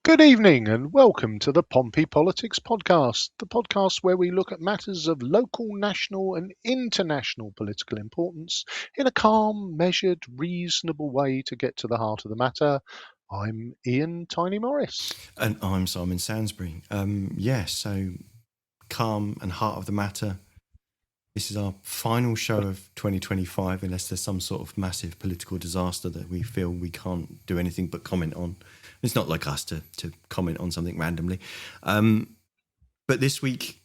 Good evening and welcome to the Pompey Politics Podcast, the podcast where we look at matters of local, national, and international political importance in a calm, measured, reasonable way to get to the heart of the matter. I'm Ian Tiny Morris. And I'm Simon Sansbury. So calm and heart of the matter. This is our final show of 2025, unless there's some sort of massive political disaster that we feel we can't do anything but comment on. It's not like us to comment on something randomly. But this week,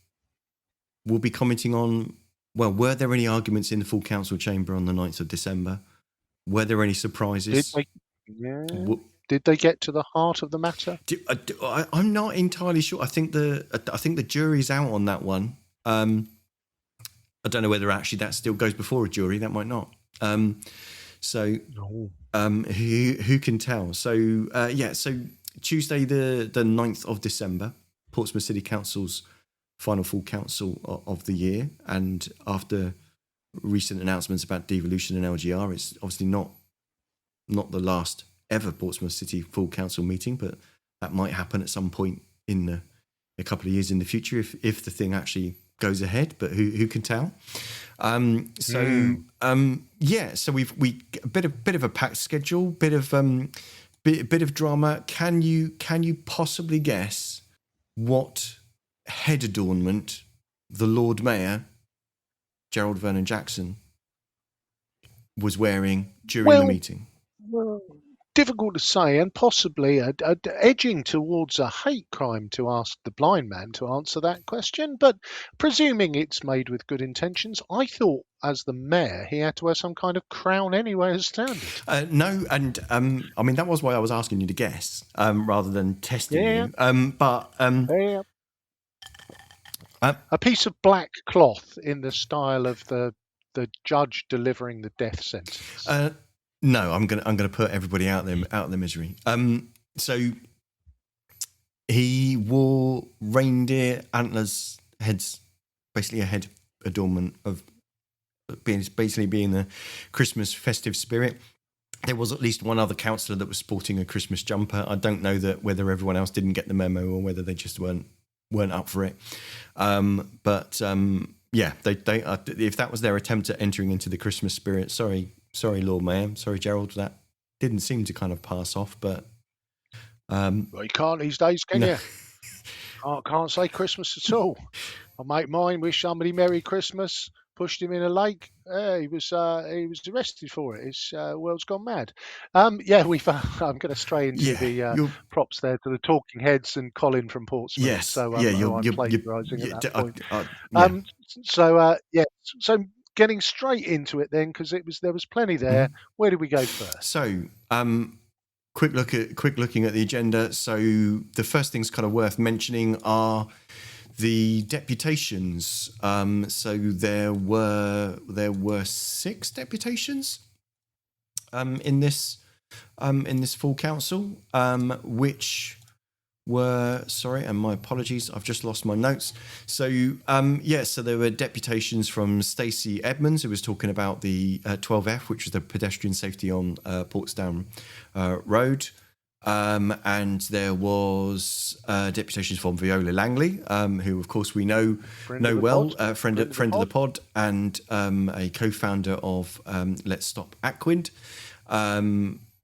we'll be commenting on, well, were there any arguments in the full council chamber on the 9th of December? Were there any surprises? Did they get to the heart of the matter? I'm not entirely sure. I think the jury's out on that one. I don't know whether actually that still goes before a jury. That might not. Who can tell? So Tuesday the 9th of December, Portsmouth City Council's final full council of the year, and after recent announcements about devolution and LGR, it's obviously not the last ever Portsmouth City full council meeting, but that might happen at some point in a couple of years in the future if the thing actually goes ahead, but who can tell? So we a bit of a packed schedule, bit of drama. Can you possibly guess what head adornment the Lord Mayor, Gerald Vernon Jackson, was wearing during the meeting? Well, difficult to say, and possibly edging towards a hate crime to ask the blind man to answer that question. But presuming it's made with good intentions, I thought as the mayor he had to wear some kind of crown anyway as standard. No, and I mean that was why I was asking you to guess rather than testing you. A piece of black cloth in the style of the judge delivering the death sentence. No, I'm gonna put everybody out of their misery. So he wore reindeer antlers heads, basically a head adornment of being the Christmas festive spirit. There was at least one other councillor that was sporting a Christmas jumper. I don't know whether everyone else didn't get the memo or whether they just weren't up for it. They if that was their attempt at entering into the Christmas spirit, Sorry, Lord Mayor. Sorry, Gerald. That didn't seem to kind of pass off, but well, you can't these days, can you? Can't say Christmas at all. A mate of mine wished somebody Merry Christmas, pushed him in a lake. He was arrested for it. His world's gone mad. I'm going to stray into the props there to the talking heads and Colin from Portsmouth. Yes. So you're plagiarising at that point. So getting straight into it then, because there was plenty there. Where did we go first? So, quick looking at the agenda. So the first things kind of worth mentioning are the deputations. So there were 6 deputations in this full council, which were, sorry, and my apologies, I've just lost my notes. So so there were deputations from Stacey Edmonds, who was talking about the 12F, which was the pedestrian safety on Portsdown Road, and there was deputations from Viola Langley, who of course we know friend of the pod, and a co-founder of Let's Stop Aquind,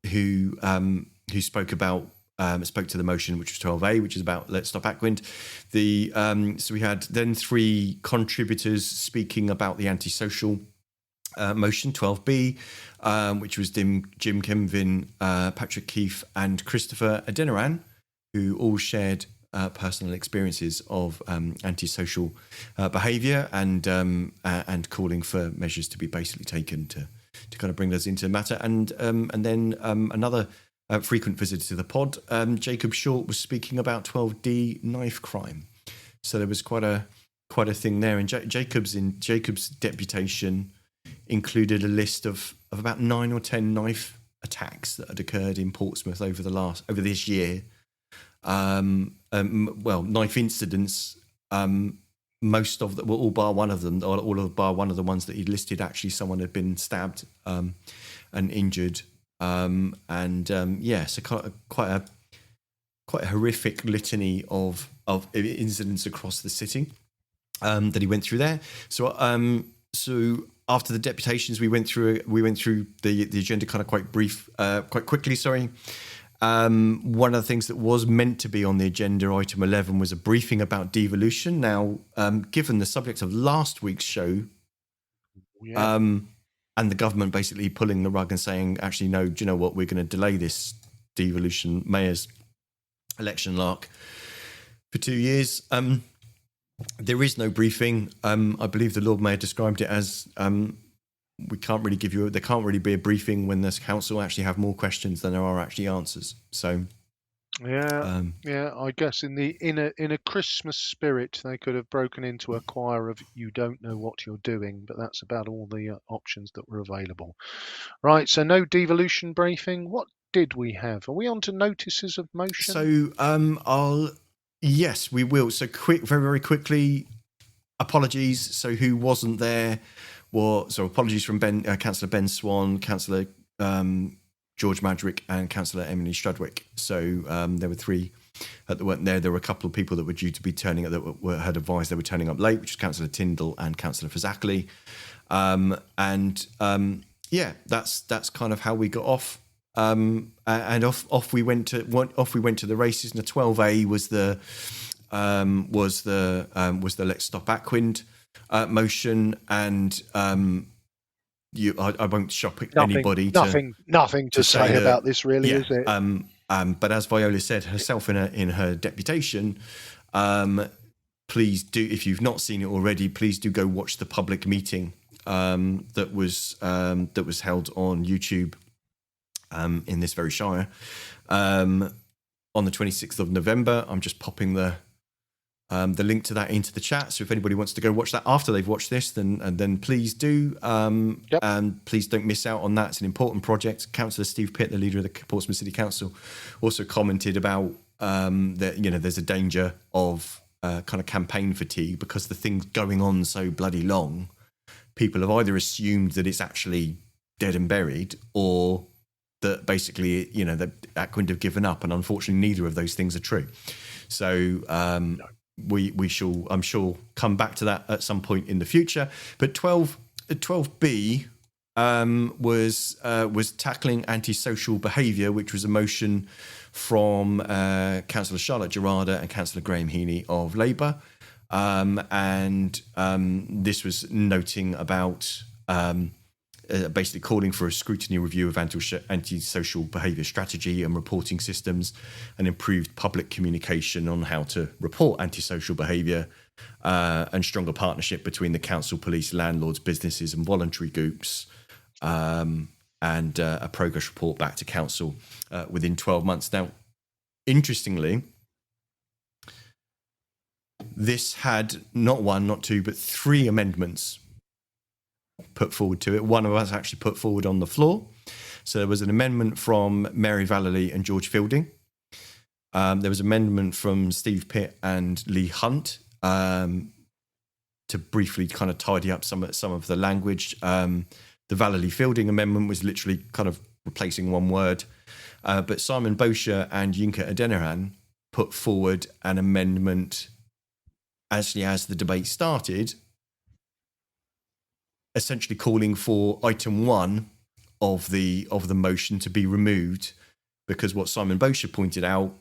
who spoke to the motion, which was 12A, which is about Let's Stop Aquind. So we had then 3 contributors speaking about the antisocial motion, 12B, which was Jim Kemvin, Patrick Keefe, and Christopher Adeniran, who all shared personal experiences of antisocial behaviour and calling for measures to be basically taken to kind of bring us into the matter. And then another frequent visitor to the pod, Jacob Short, was speaking about 12D knife crime. So there was quite a thing there. And Jacob's deputation included a list of about 9 or 10 knife attacks that had occurred in Portsmouth over this year. Knife incidents. Most of them, all bar one of them, or all bar one of the ones that he listed, actually someone had been stabbed and injured. So quite quite a horrific litany of incidents across the city that he went through there. So after the deputations, we went through the agenda kind of quite quickly. Sorry. One of the things that was meant to be on the agenda, item 11, was a briefing about devolution. Now, given the subject of last week's show, and the government basically pulling the rug and saying, actually, no, do you know what? We're going to delay this devolution mayor's election lark for 2 years. There is no briefing. I believe the Lord Mayor described it as there can't really be a briefing when the council actually have more questions than there are actually answers. So I guess in a Christmas spirit, they could have broken into a choir of "You don't know what you're doing," but that's about all the options that were available. Right, so no devolution briefing. What did we have? Are we on to notices of motion? So yes, we will. So very, very quickly, apologies. So who wasn't there? Apologies from Councillor Ben Swan, Councillor George Madrick, and Councillor Emily Strudwick. So there were 3 that weren't there. There were a couple of people that were due to be turning up that had advised they were turning up late, which was Councillor Tyndall and Councillor Fazackley. That's kind of how we got off. And off we went to the races. And the 12A was the Let's Stop Aquind motion, and I won't shock anybody. Nothing to say about this, really, is it? But as Viola said herself in her deputation, please do, if you've not seen it already, please do go watch the public meeting that was held on YouTube in this very shire on the 26th of November. I'm just popping the link to that into the chat. So if anybody wants to go watch that after they've watched this, then please do. And please don't miss out on that. It's an important project. Councillor Steve Pitt, the leader of the Portsmouth City Council, also commented about that there's a danger of kind of campaign fatigue because the thing's going on so bloody long. People have either assumed that it's actually dead and buried, or that basically that Aquind have given up, and unfortunately neither of those things are true. So we shall, I'm sure, come back to that at some point in the future. But 12B was tackling antisocial behaviour, which was a motion from Councillor Charlotte Gerarda and Councillor Graham Heaney of Labour. This was noting about basically calling for a scrutiny review of antisocial behaviour strategy and reporting systems, and improved public communication on how to report antisocial behaviour, and stronger partnership between the council, police, landlords, businesses and voluntary groups, and a progress report back to council within 12 months. Now, interestingly, this had not 1, not 2, but 3 amendments put forward to it. One of us actually put forward on the floor. So there was an amendment from Mary Vallely and George Fielding. There was an amendment from Steve Pitt and Lee Hunt to briefly kind of tidy up some of the language. The Vallely Fielding amendment was literally kind of replacing one word. But Simon Bosher and Yinka Adeniran put forward an amendment actually as the debate started, essentially calling for item 1 of the motion to be removed, because what Simon Bosher pointed out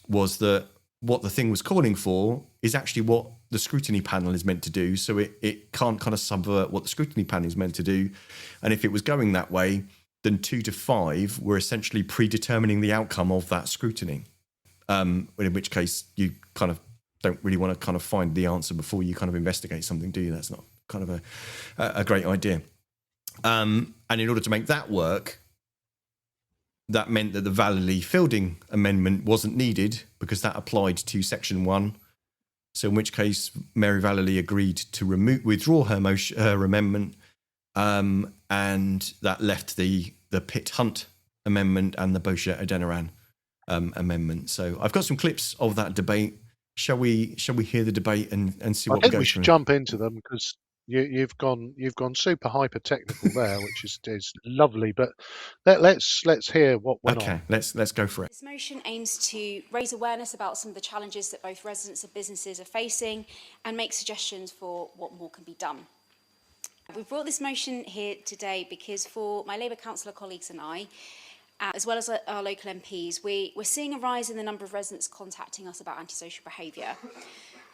was that what the thing was calling for is actually what the scrutiny panel is meant to do. So it can't kind of subvert what the scrutiny panel is meant to do. And if it was going that way, then 2 to 5 were essentially predetermining the outcome of that scrutiny. In which case you kind of don't really want to kind of find the answer before you kind of investigate something, do you? That's not kind of a great idea. And in order to make that work, that meant that the Vallely Fielding amendment wasn't needed because that applied to section 1. So in which case Mary Vallely agreed to withdraw her amendment, and that left the Pitt Hunt amendment and the Bosher Adeniran amendment. So I've got some clips of that debate. Shall we hear the debate and see what we go through? We should jump into them because you've gone super hyper technical there, which is lovely. But let's hear what went on. Okay, let's go for it. This motion aims to raise awareness about some of the challenges that both residents and businesses are facing and make suggestions for what more can be done. We've brought this motion here today because for my Labour councillor colleagues and I, as well as our local MPs, we're seeing a rise in the number of residents contacting us about antisocial behaviour.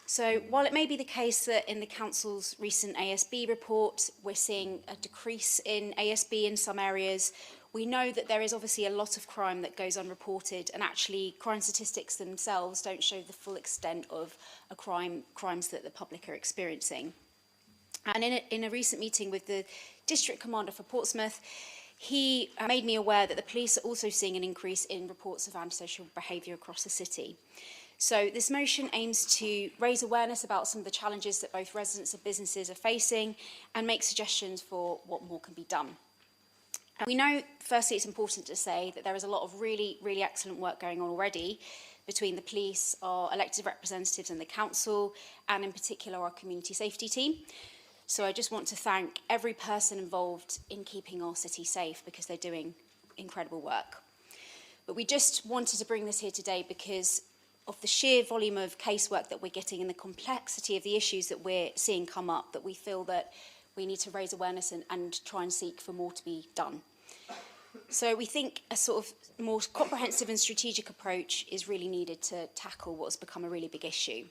So while it may be the case that in the council's recent ASB report, we're seeing a decrease in ASB in some areas, we know that there is obviously a lot of crime that goes unreported, and actually crime statistics themselves don't show the full extent of crimes that the public are experiencing. And in a recent meeting with the District Commander for Portsmouth, he made me aware that the police are also seeing an increase in reports of antisocial behaviour across the city. So this motion aims to raise awareness about some of the challenges that both residents and businesses are facing and make suggestions for what more can be done. And we know, firstly, it's important to say that there is a lot of really, really excellent work going on already between the police, our elected representatives and the council, and in particular our community safety team. So I just want to thank every person involved in keeping our city safe because they're doing incredible work. But we just wanted to bring this here today because of the sheer volume of casework that we're getting and the complexity of the issues that we're seeing come up, that we feel that we need to raise awareness and try and seek for more to be done. So we think a sort of more comprehensive and strategic approach is really needed to tackle what's become a really big issue.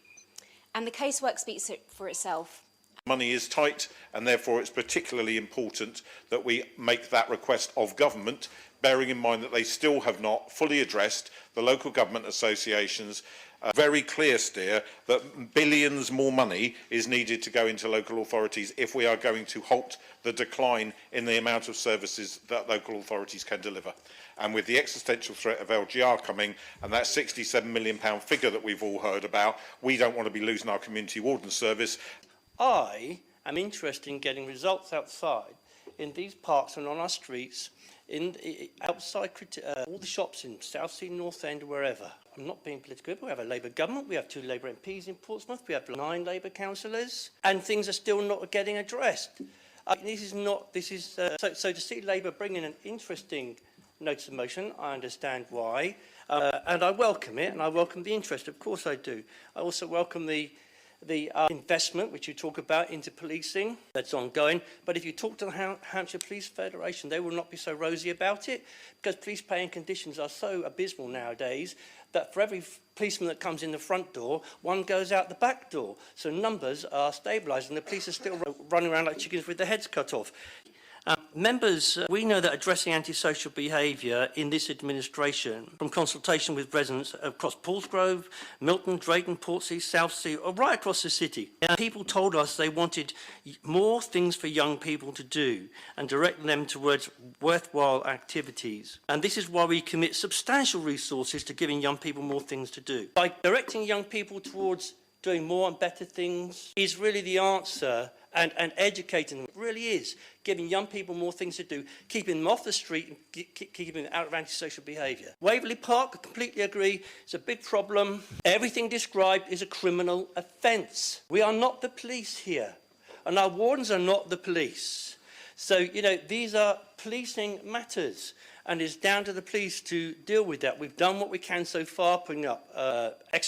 And the casework speaks for itself. Money is tight, and therefore it's particularly important that we make that request of government, bearing in mind that they still have not fully addressed the local government associations' very clear steer that billions more money is needed to go into local authorities if we are going to halt the decline in the amount of services that local authorities can deliver. And with the existential threat of LGR coming and that £67 million figure that we've all heard about, we don't want to be losing our community warden service. I am interested in getting results outside in these parks and on our streets, outside all the shops in South Sea, North End, wherever. I'm not being political, but we have a Labour government, we have 2 Labour MPs in Portsmouth, we have 9 Labour councillors, and things are still not getting addressed. So to see Labour bring in an interesting notice of motion, I understand why, and I welcome it, and I welcome the interest, of course I do. I also welcome the investment which you talk about into policing that's ongoing, but if you talk to the Hampshire Police Federation, they will not be so rosy about it because police paying conditions are so abysmal nowadays that for every policeman that comes in the front door, one goes out the back door. So numbers are stabilised and the police are still running around like chickens with their heads cut off. Members, we know that addressing antisocial behaviour in this administration, from consultation with residents across Paulsgrove, Milton, Drayton, Portsea, Southsea, or right across the city, people told us they wanted more things for young people to do and direct them towards worthwhile activities. And this is why we commit substantial resources to giving young people more things to do. By directing young people towards doing more and better things is really the answer, and educating them really is giving young people more things to do, keeping them off the street and keeping them out of antisocial behaviour. Waverley Park, I completely agree, it's a big problem. Everything described is a criminal offence. We are not the police here, and our wardens are not the police. So, you know, these are policing matters, and it's down to the police to deal with that. We've done what we can so far, putting up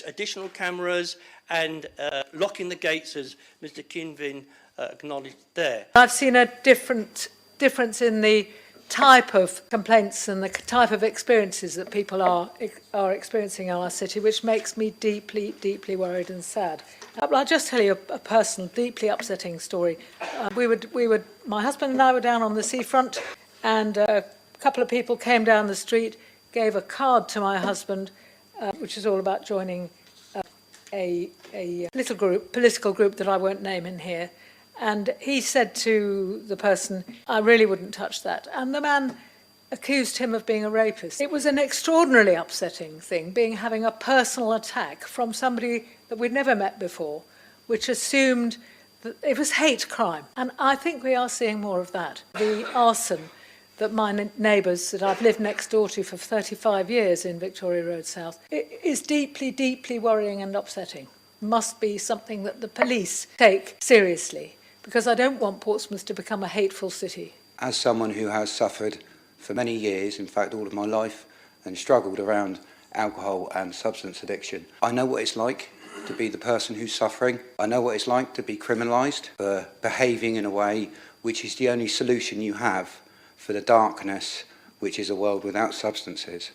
additional cameras and locking the gates, as Mr. Kinvin acknowledged there. I've seen a difference in the type of complaints and the type of experiences that people are experiencing in our city, which makes me deeply, deeply worried and sad. I'll just tell you a personal, deeply upsetting story. My husband and I were down on the seafront, and a couple of people came down the street, gave a card to my husband, which is all about joining a political group that I won't name in here. And he said to the person, I really wouldn't touch that. And the man accused him of being a rapist. It was an extraordinarily upsetting thing, having a personal attack from somebody that we'd never met before, which assumed that it was hate crime. And I think we are seeing more of that. The arson that my neighbours that I've lived next door to for 35 years in Victoria Road South, it is deeply, deeply worrying and upsetting. Must be something that the police take seriously, because I don't want Portsmouth to become a hateful city. As someone who has suffered for many years, in fact all of my life, and struggled around alcohol and substance addiction, I know what it's like to be the person who's suffering. I know what it's like to be criminalised for behaving in a way which is the only solution you have for the darkness which is a world without substances.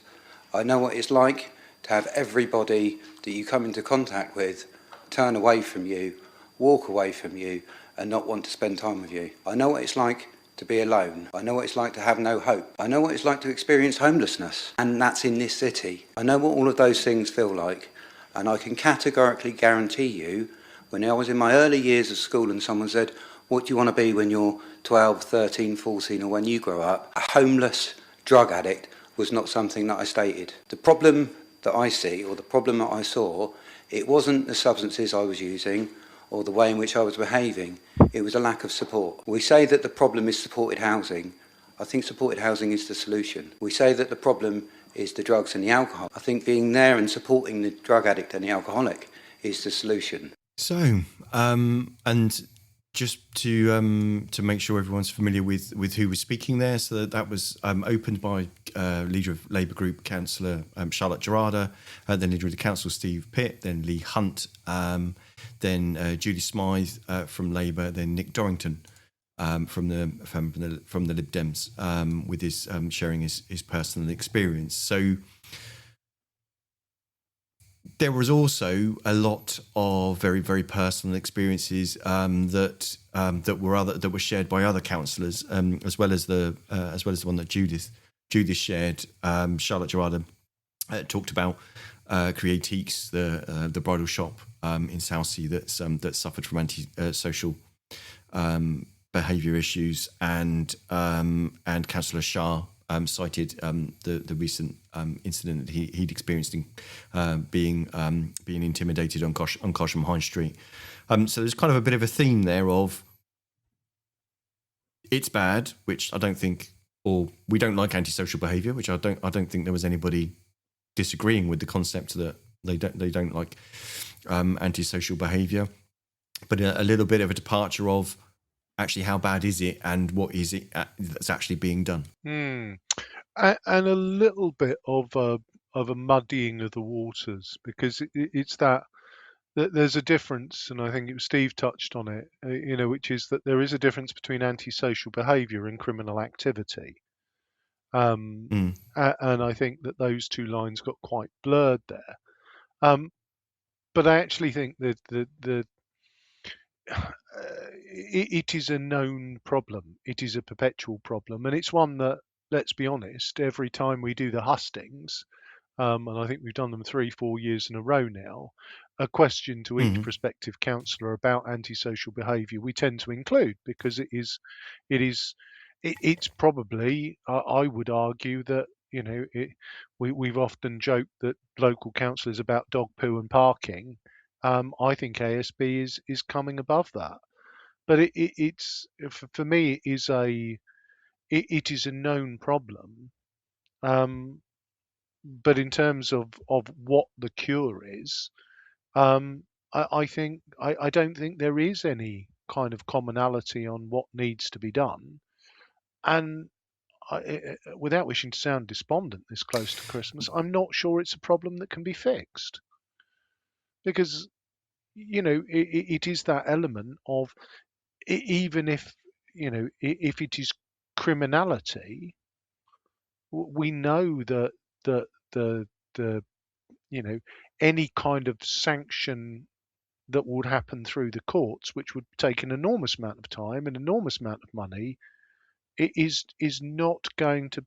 I know what it's like to have everybody that you come into contact with turn away from you, walk away from you, and not want to spend time with you. I know what it's like to be alone. I know what it's like to have no hope. I know what it's like to experience homelessness, and that's in this city. I know what all of those things feel like, and I can categorically guarantee you, when I was in my early years of school and someone said, what do you want to be when you're 12, 13, 14, or when you grow up? A homeless drug addict was not something that I stated. The problem that I see, or the problem that I saw, it wasn't the substances I was using or the way in which I was behaving. It was a lack of support. We say that the problem is supported housing. I think supported housing is the solution. We say that the problem is the drugs and the alcohol. I think being there and supporting the drug addict and the alcoholic is the solution. So, and just to make sure everyone's familiar with who was speaking there, so that was opened by leader of Labour Group Councillor Charlotte Gerarda, then leader of the council Steve Pitt, then Lee Hunt, then Julie Smythe from Labour, then Nick Dorrington from the Lib Dems, with his sharing his personal experience. So there was also a lot of very, very personal experiences that were shared by other councillors, as well as the one that Judith shared. Charlotte Gerarda talked about Creatiques, the bridal shop in Southsea that suffered from anti-social behaviour issues, and Councillor Shah cited the recent incident that he'd experienced in being intimidated on Cosham High Street. So there's kind of a bit of a theme there of it's bad, which I don't think, or we don't like antisocial behaviour, which I don't think there was anybody disagreeing with the concept that they don't like antisocial behaviour, but a little bit of a departure of actually how bad is it and what is it that's actually being done. And a little bit of a muddying of the waters, because it's that there's a difference, and I think it was Steve touched on it, which is that there is a difference between antisocial behaviour and criminal activity. And I think that those two lines got quite blurred there. But I actually think that it is a known problem. It is a perpetual problem, and it's one that, let's be honest, every time we do the hustings, and I think we've done them 3-4 years in a row now, a question to each prospective councillor about antisocial behaviour we tend to include, because it's probably, I would argue that we've often joked that local council is about dog poo and parking. I think ASB is coming above that, but it's for me it is a known problem. But in terms of what the cure is, I think I don't think there is any kind of commonality on what needs to be done, and without wishing to sound despondent this close to Christmas, I'm not sure it's a problem that can be fixed, because it is that element of, even if if it is criminality, we know that the any kind of sanction that would happen through the courts, which would take an enormous amount of time, an enormous amount of money, it is not going to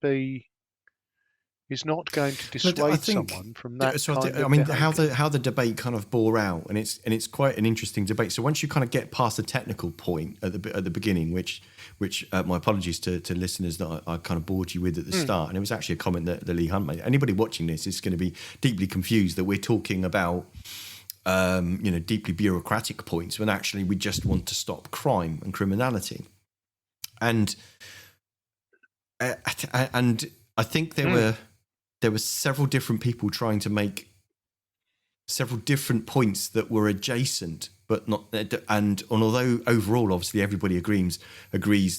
dissuade someone from that. So I mean, how the debate kind of bore out, and it's quite an interesting debate. So once you kind of get past the technical point at the beginning, which my apologies to listeners that I kind of bored you with at the start, and it was actually a comment that Lee Hunt made. Anybody watching this is going to be deeply confused that we're talking about deeply bureaucratic points when actually we just want to stop crime and criminality, and I think there were several different people trying to make several different points that were adjacent but not. And although overall, obviously, everybody agrees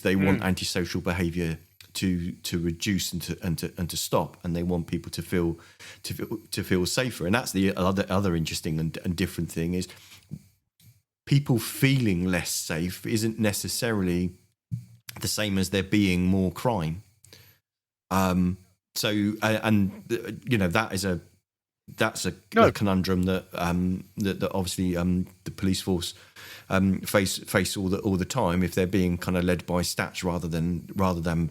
they want antisocial behaviour to reduce and to stop, and they want people to feel safer. And that's the other interesting and different thing is people feeling less safe isn't necessarily the same as there being more crime. So that's a conundrum that that obviously the police force face all the time if they're being kind of led by stats rather than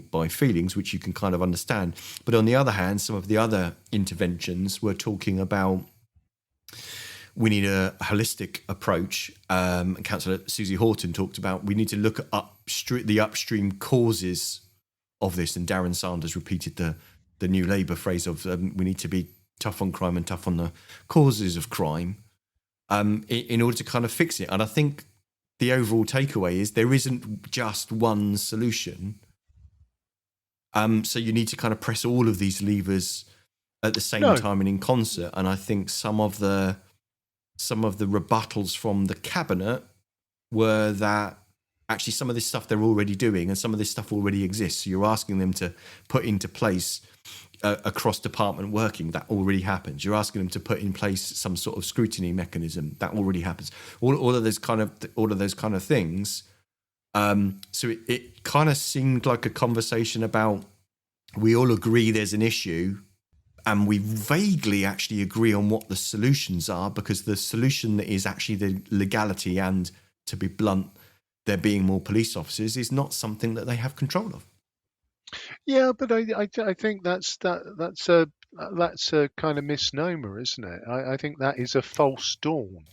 by feelings, which you can kind of understand. But on the other hand, some of the other interventions were talking about we need a holistic approach. Councillor Susie Horton talked about we need to look at the upstream causes of this, and Darren Sanders repeated the New Labour phrase of we need to be tough on crime and tough on the causes of crime in order to kind of fix it. And I think the overall takeaway is there isn't just one solution. So you need to kind of press all of these levers at the same time and in concert. And I think some of the rebuttals from the cabinet were that actually some of this stuff they're already doing and some of this stuff already exists. So you're asking them to put into place a cross-department working that already happens. You're asking them to put in place some sort of scrutiny mechanism that already happens. All of those kind of things. So it kind of seemed like a conversation about we all agree there's an issue, and we vaguely actually agree on what the solutions are, because the solution is actually the legality and, to be blunt, there being more police officers is not something that they have control of. Yeah, but I think that's a kind of misnomer, isn't it? I think that is a false dawn.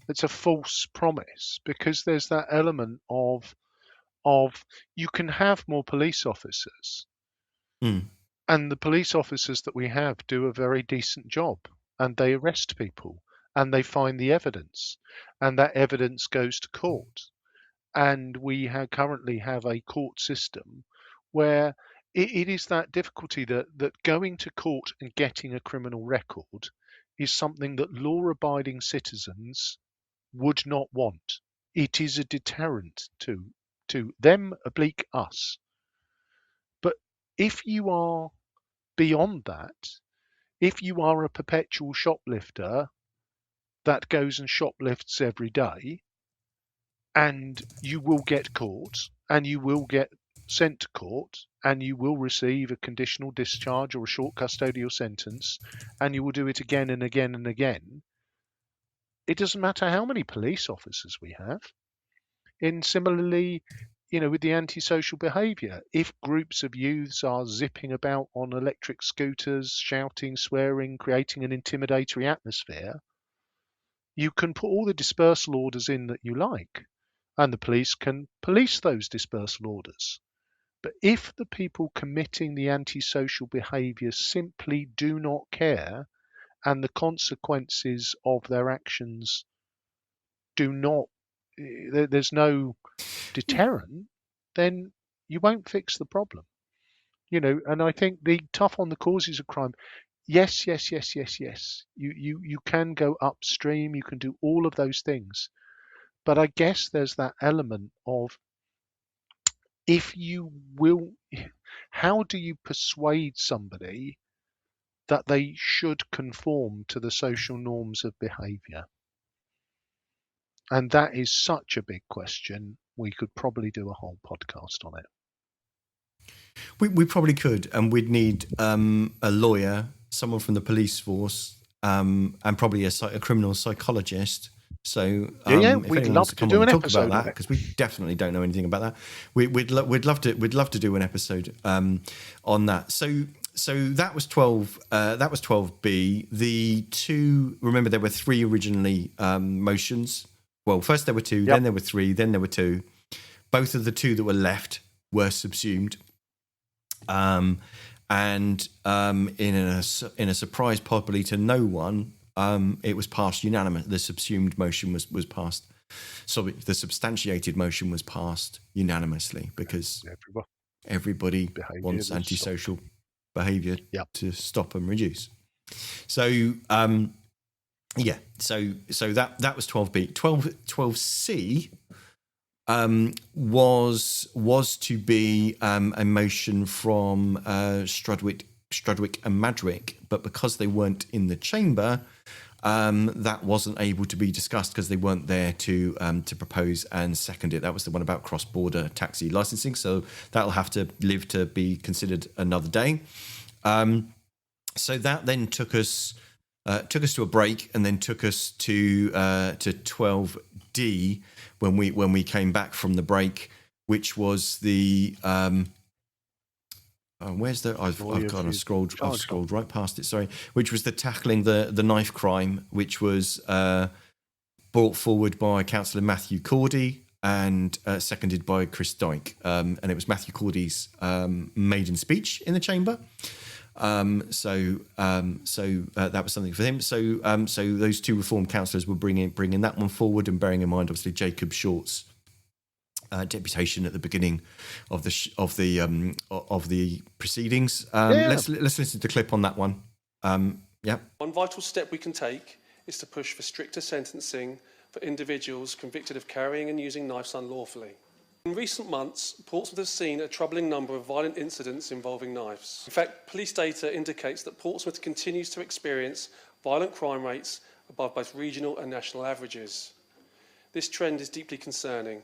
It's a false promise, because there's that element of you can have more police officers, and the police officers that we have do a very decent job, and they arrest people and they find the evidence, and that evidence goes to court. And we currently have a court system where it is that difficulty that going to court and getting a criminal record is something that law-abiding citizens would not want. It is a deterrent to them, oblique us. But if you are beyond that, if you are a perpetual shoplifter that goes and shoplifts every day, and you will get caught, and you will get sent to court, and you will receive a conditional discharge or a short custodial sentence, and you will do it again and again and again. It doesn't matter how many police officers we have. And similarly, with the antisocial behaviour, if groups of youths are zipping about on electric scooters, shouting, swearing, creating an intimidatory atmosphere, you can put all the dispersal orders in that you like, and the police can police those dispersal orders. But if the people committing the antisocial behaviour simply do not care, and the consequences of their actions there's no deterrent, then you won't fix the problem. And I think the tough on the causes of crime, yes. You can go upstream, you can do all of those things. But I guess there's that element of, how do you persuade somebody that they should conform to the social norms of behaviour? And that is such a big question. We could probably do a whole podcast on it. We probably could, and we'd need a lawyer, someone from the police force, and probably a criminal psychologist. So we'd love to do an episode about that, because we definitely don't know anything about that. We'd love to do an episode on that. So that was 12. That was 12B. The two. Remember, there were three originally motions. Well, first there were two, then there were three, then there were two. Both of the two that were left were subsumed. And in a surprise, probably to no one, it was passed unanimously. The subsumed motion was passed. So the substantiated motion was passed unanimously, because everybody wants antisocial behaviour to stop and reduce. So Yeah, so that was 12B. 12C was to be a motion from Strudwick and Madrick, but because they weren't in the chamber, that wasn't able to be discussed because they weren't there to propose and second it. That was the one about cross-border taxi licensing, so that'll have to live to be considered another day. So that then took us to a break, and then took us to 12D when we came back from the break, which was the where's the I've scrolled right past it. Sorry, which was the tackling the knife crime, which was brought forward by Councillor Matthew Cordy and seconded by Chris Dyke, and it was Matthew Cordy's maiden speech in the chamber. So that was something for him. So those two Reform councillors were bringing that one forward, and bearing in mind, obviously, Jacob Short's deputation at the beginning of the proceedings. Let's listen to the clip on that one. Yeah. One vital step we can take is to push for stricter sentencing for individuals convicted of carrying and using knives unlawfully. In recent months, Portsmouth has seen a troubling number of violent incidents involving knives. In fact, police data indicates that Portsmouth continues to experience violent crime rates above both regional and national averages. This trend is deeply concerning,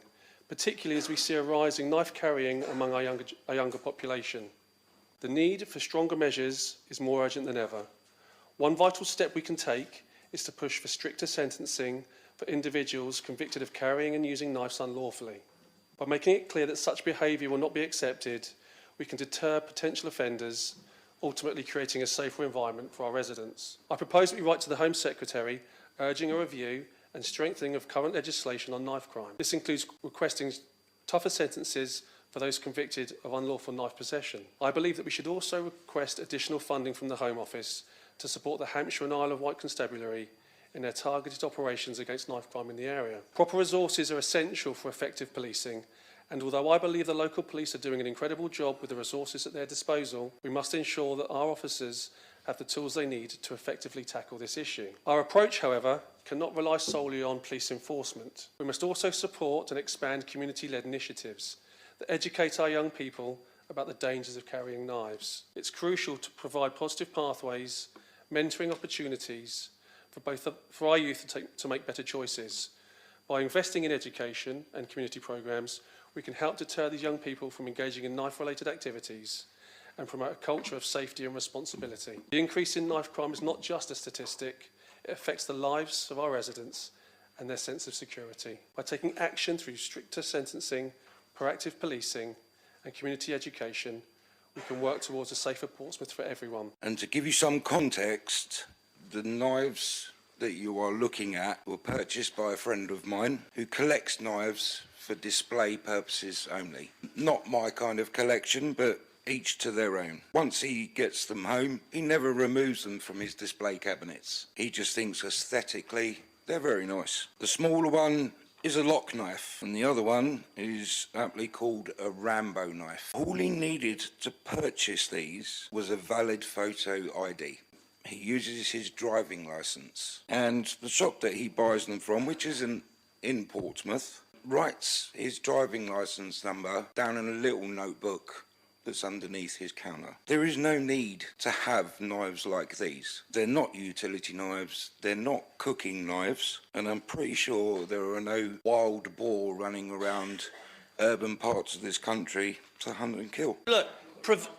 particularly as we see a rising knife carrying among our younger population. The need for stronger measures is more urgent than ever. One vital step we can take is to push for stricter sentencing for individuals convicted of carrying and using knives unlawfully. By making it clear that such behaviour will not be accepted, we can deter potential offenders, ultimately creating a safer environment for our residents. I propose that we write to the Home Secretary urging a review and strengthening of current legislation on knife crime. This includes requesting tougher sentences for those convicted of unlawful knife possession. I believe that we should also request additional funding from the Home Office to support the Hampshire and Isle of Wight Constabulary in their targeted operations against knife crime in the area. Proper resources are essential for effective policing, and although I believe the local police are doing an incredible job with the resources at their disposal, we must ensure that our officers have the tools they need to effectively tackle this issue. Our approach, however, cannot rely solely on police enforcement. We must also support and expand community-led initiatives that educate our young people about the dangers of carrying knives. It's crucial to provide positive pathways, mentoring opportunities for our youth to make better choices. By investing in education and community programmes, we can help deter these young people from engaging in knife-related activities and promote a culture of safety and responsibility. The increase in knife crime is not just a statistic, it affects the lives of our residents and their sense of security. By taking action through stricter sentencing, proactive policing and community education, we can work towards a safer Portsmouth for everyone. And to give you some context, the knives that you are looking at were purchased by a friend of mine who collects knives for display purposes only. Not my kind of collection, but each to their own. Once he gets them home, he never removes them from his display cabinets. He just thinks aesthetically they're very nice. The smaller one is a lock knife, and the other one is aptly called a Rambo knife. All he needed to purchase these was a valid photo ID. He uses his driving licence, and the shop that he buys them from, which isn't in Portsmouth, writes his driving licence number down in a little notebook that's underneath his counter. There is no need to have knives like these. They're not utility knives, they're not cooking knives, and I'm pretty sure there are no wild boar running around urban parts of this country to hunt and kill. Look,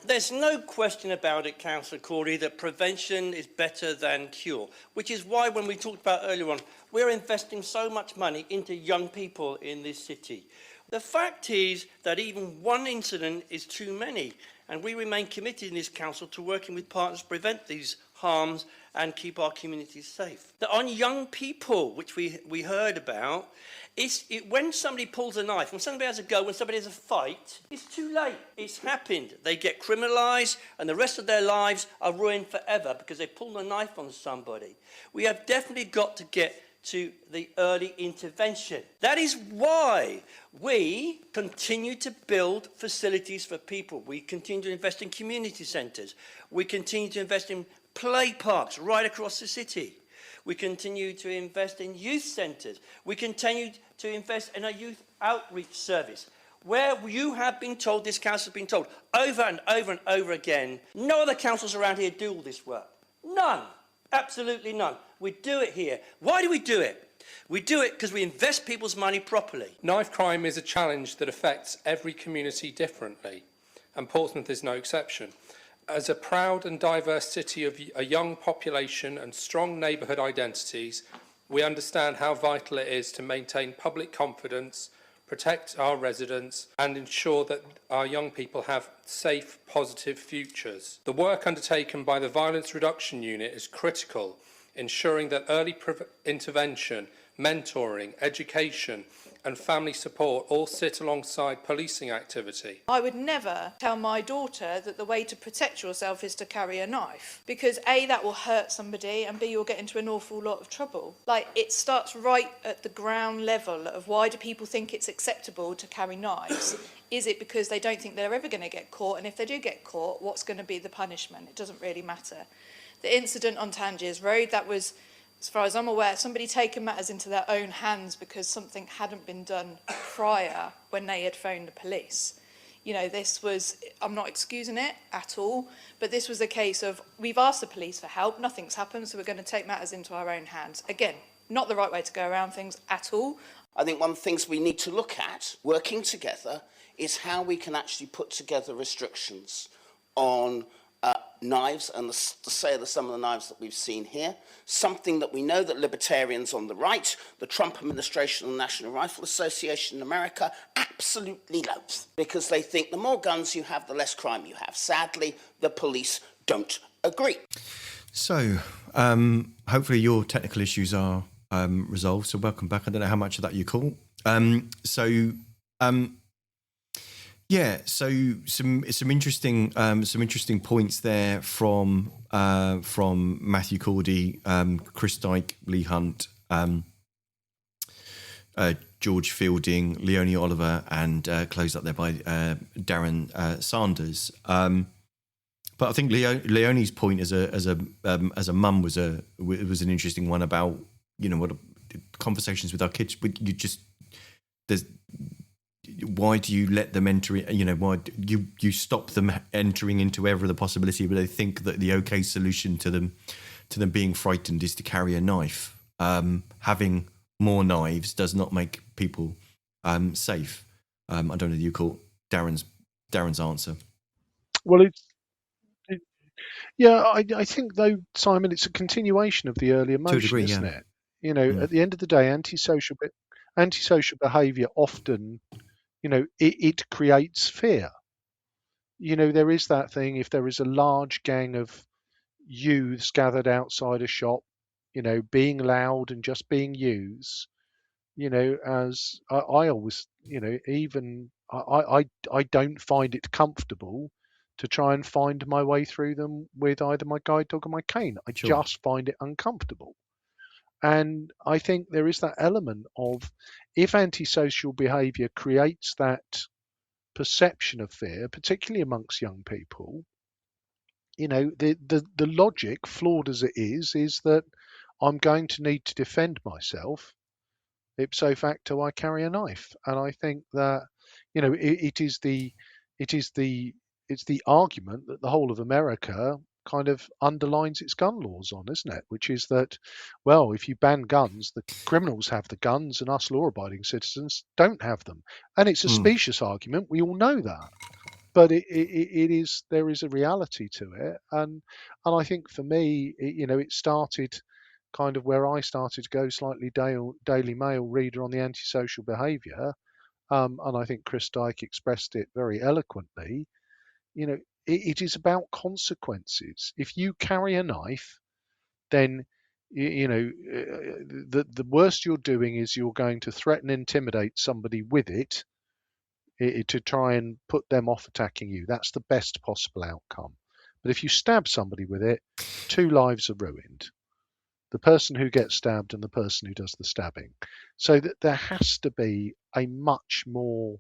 there's no question about it, Councillor Corey, that prevention is better than cure, which is why when we talked about earlier on, we're investing so much money into young people in this city. The fact is that even one incident is too many, and we remain committed in this council to working with partners to prevent these harms and keep our communities safe. That on young people, which we heard about, when somebody pulls a knife, when somebody has a go, when somebody has a fight, it's too late. It's happened. They get criminalised and the rest of their lives are ruined forever because they pulled a knife on somebody. We have definitely got to get to the early intervention. That is why we continue to build facilities for people. We continue to invest in community centres. We continue to invest in play parks right across the city. We continue to invest in youth centres. We continue to invest in a youth outreach service, where you have been told, this council has been told, over and over and over again, no other councils around here do all this work. None. Absolutely none. We do it here. Why do we do it? We do it because we invest people's money properly. Knife crime is a challenge that affects every community differently, and Portsmouth is no exception. As a proud and diverse city of a young population and strong neighbourhood identities, we understand how vital it is to maintain public confidence, protect our residents and ensure that our young people have safe, positive futures. The work undertaken by the Violence Reduction Unit is critical, ensuring that early intervention, mentoring, education and family support all sit alongside policing activity. I would never tell my daughter that the way to protect yourself is to carry a knife, because A, that will hurt somebody, and B, you'll get into an awful lot of trouble. Like, it starts right at the ground level of why do people think it's acceptable to carry knives? Is it because they don't think they're ever going to get caught? And if they do get caught, what's going to be the punishment? It doesn't really matter. The incident on Tangiers Road, that was, as far as I'm aware, somebody taking matters into their own hands because something hadn't been done prior when they had phoned the police. You know, this was, I'm not excusing it at all, but this was a case of, we've asked the police for help, nothing's happened, so we're going to take matters into our own hands. Again, not the right way to go around things at all. I think one of the things we need to look at, working together, is how we can actually put together restrictions on knives and the sale of some of the knives that we've seen here. Something that we know that libertarians on the right, the Trump administration and the National Rifle Association in America absolutely loathe, because they think the more guns you have, the less crime you have. Sadly, the police don't agree. So, hopefully your technical issues are resolved. So welcome back. I don't know how much of that you caught. Yeah, so some interesting points there from Matthew Cordy, Chris Dyke, Lee Hunt, George Fielding, Leonie Oliver, and closed up there by Darren Sanders. But I think Leonie's point as a mum was an interesting one about, you know, what conversations with our kids. Why do you let them enter? You know, why do you stop them entering into every other possibility? But they think that the okay solution to them being frightened is to carry a knife. Having more knives does not make people safe. I don't know if you caught Darren's answer. Well, I think though, Simon, it's a continuation of the earlier motion, degree, isn't yeah. it? You know, at the end of the day, antisocial behaviour often, you know, it creates fear. You know, there is that thing, if there is a large gang of youths gathered outside a shop, you know, being loud and just being youths, you know, as I always, you know, even I don't find it comfortable to try and find my way through them with either my guide dog or my cane. I Sure. just find it uncomfortable. And I think there is that element of, if antisocial behaviour creates that perception of fear, particularly amongst young people, you know, the logic, flawed as it is that I'm going to need to defend myself. Ipso facto, I carry a knife. And I think that, you know, it's the argument that the whole of America kind of underlines its gun laws on, isn't it? Which is that, well, if you ban guns, the criminals have the guns and us law-abiding citizens don't have them. And it's a specious argument. We all know that. But it is, there is a reality to it. And I think for me, you know, it started kind of where I started to go slightly Daily Mail reader on the antisocial behaviour. And I think Chris Dyke expressed it very eloquently. You know, it is about consequences. If you carry a knife, then you know the worst you're doing is you're going to threaten, intimidate somebody with it to try and put them off attacking you. That's the best possible outcome. But if you stab somebody with it, 2 lives are ruined. The person who gets stabbed and the person who does the stabbing. So that there has to be a much more,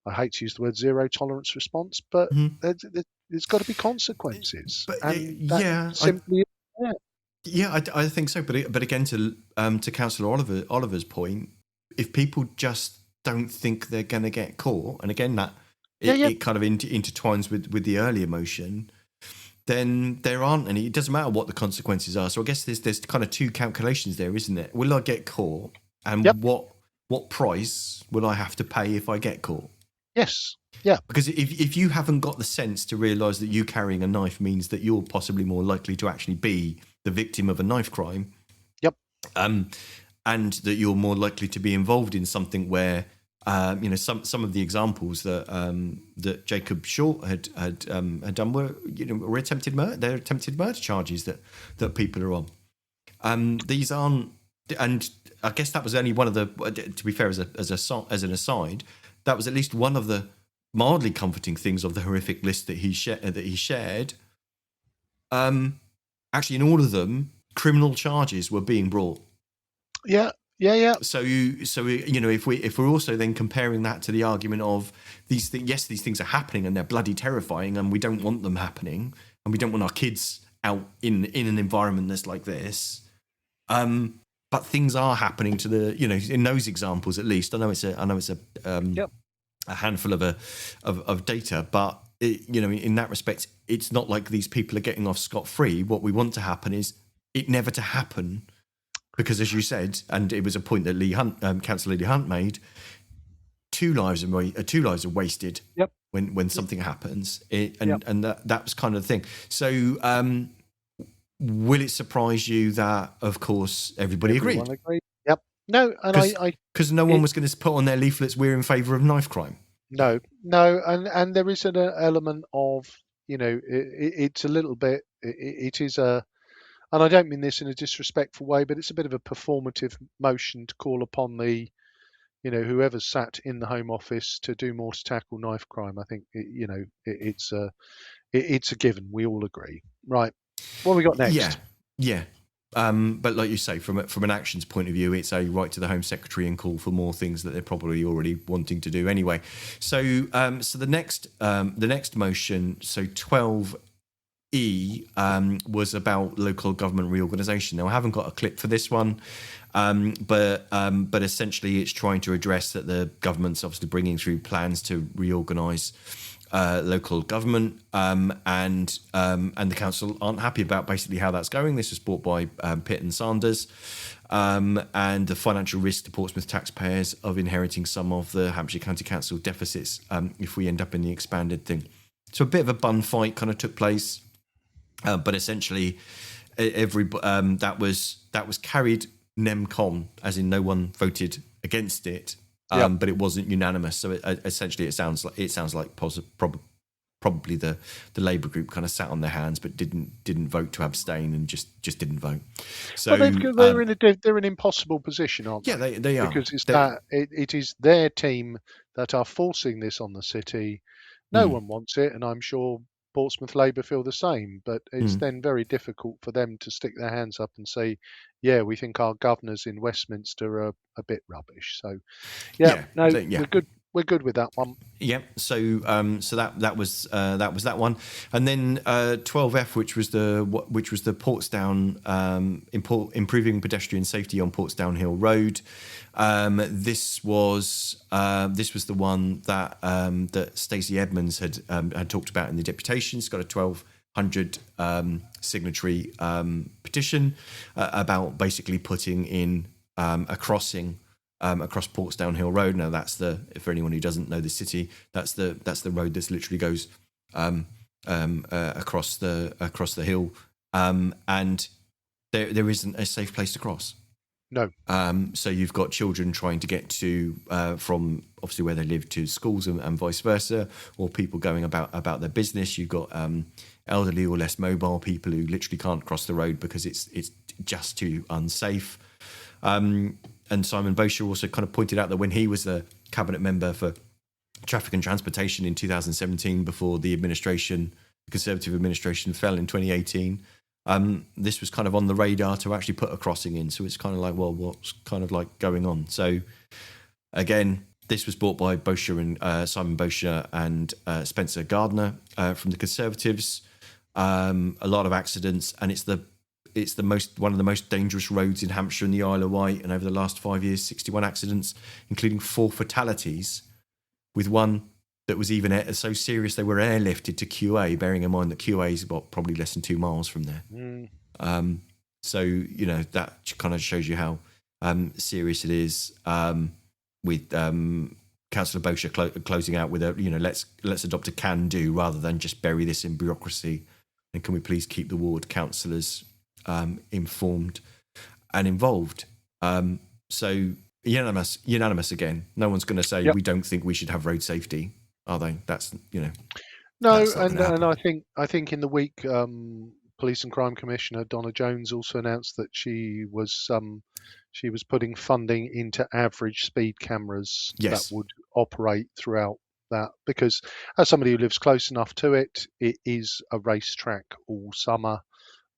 I hate to use the word zero tolerance response, but there's got to be consequences. But and yeah, simply, Yeah, I think so. But again, to Councillor Oliver's point, if people just don't think they're going to get caught, and again it kind of intertwines with the earlier motion, then there aren't any. It doesn't matter what the consequences are. So I guess there's kind of two calculations there, isn't it? Will I get caught, and what price will I have to pay if I get caught? Yes. Yeah. Because if you haven't got the sense to realise that you carrying a knife means that you're possibly more likely to actually be the victim of a knife crime. Yep. And that you're more likely to be involved in something where, some of the examples that Jacob Short had done were attempted murder. They're attempted murder charges that people are on. These aren't, and I guess that was only one of the. To be fair, as an aside, that was at least one of the mildly comforting things of the horrific list that he shared. Actually, in all of them, criminal charges were being brought. Yeah. So if we're also then comparing that to the argument of these things, yes, these things are happening and they're bloody terrifying, and we don't want them happening, and we don't want our kids out in an environment that's like this. But things are happening to the, in those examples at least. I know it's a handful of data, but in that respect, it's not like these people are getting off scot-free. What we want to happen is it never to happen, because as you said, and it was a point that Councillor Lee Hunt made, two lives are wasted. Yep. When something happens, and that was kind of the thing. So, will it surprise you that, of course, everybody agreed? Yep. No, and because no one was going to put on their leaflets, "We're in favour of knife crime." No, and there is an element of, it's a little bit, it is a, and I don't mean this in a disrespectful way, but it's a bit of a performative motion to call upon the, whoever's sat in the Home Office to do more to tackle knife crime. I think, it's a given. We all agree, right? What have we got next? Yeah. But like you say, from an actions point of view, it's a right to the Home Secretary and call for more things that they're probably already wanting to do anyway. So the next motion, so 12E, was about local government reorganisation. Now I haven't got a clip for this one, but essentially it's trying to address that the government's obviously bringing through plans to reorganise local government, and the council aren't happy about basically how that's going. This was brought by Pitt and Sanders, and the financial risk to Portsmouth taxpayers of inheriting some of the Hampshire County Council deficits if we end up in the expanded thing. So a bit of a bun fight kind of took place, but essentially that was carried nem con, as in no one voted against it. But it wasn't unanimous, so essentially it sounds like probably the Labour group kind of sat on their hands, but didn't vote to abstain and just didn't vote. So they're in an impossible position, aren't they? Yeah, they are, because it is their team that are forcing this on the city. No one wants it, and I'm sure Portsmouth Labour feel the same, but it's then very difficult for them to stick their hands up and say, yeah, we think our governors in Westminster are a bit rubbish. So, we're good with that one. Yeah. So that was that one, and then 12F, which was the Portsdown improving pedestrian safety on Portsdown Hill Road. This was the one that Stacey Edmonds had talked about in the deputation. It's got a 1,200 signatory petition about basically putting in a crossing across Portsdown Hill Road. Now that's for anyone who doesn't know the city, that's the road that literally goes across the hill, and there isn't a safe place to cross. No. So you've got children trying to get to from obviously where they live to schools and vice versa, or people going about their business. You've got elderly or less mobile people who literally can't cross the road because it's just too unsafe. And Simon Bosher also kind of pointed out that when he was the cabinet member for traffic and transportation in 2017, before the Conservative administration fell in 2018, this was kind of on the radar to actually put a crossing in. So it's kind of like, well, what's kind of like going on? So again, this was brought by Bosher and Simon Bosher and Spencer Gardner from the Conservatives. A lot of accidents, and it's it's one of the most dangerous roads in Hampshire and the Isle of Wight, and over the last 5 years, 61 accidents, including 4 fatalities, with one that was even so serious they were airlifted to QA, bearing in mind that QA is probably less than 2 miles from there. So, you know, that kind of shows you how serious it is, with Councillor Bosher closing out with let's adopt a can-do rather than just bury this in bureaucracy. And can we please keep the ward councillors informed and involved? So unanimous again. No one's going to say we don't think we should have road safety, are they? That's, you know. No, and I think in the week, Police and Crime Commissioner Donna Jones also announced that she was putting funding into average speed cameras that would operate throughout that, because as somebody who lives close enough to it, it is a racetrack all summer,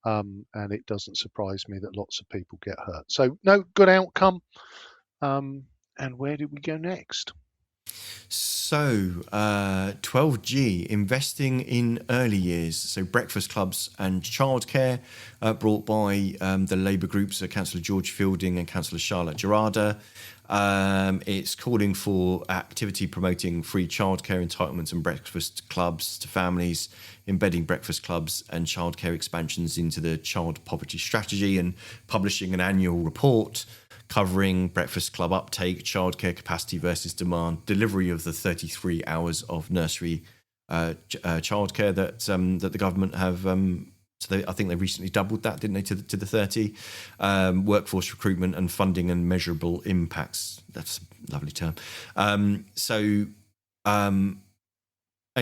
and it doesn't surprise me that lots of people get hurt. So no, good outcome. And where did we go next? So 12G, investing in early years. So breakfast clubs and childcare, brought by the Labour groups, so Councillor George Fielding and Councillor Charlotte Gerarda. It's calling for activity promoting free childcare entitlements and breakfast clubs to families, embedding breakfast clubs and childcare expansions into the child poverty strategy, and publishing an annual report covering breakfast club uptake, childcare capacity versus demand, delivery of the 33 hours of nursery childcare that the government have. I think they recently doubled that, didn't they, to the 30? Workforce recruitment and funding and measurable impacts. That's a lovely term. And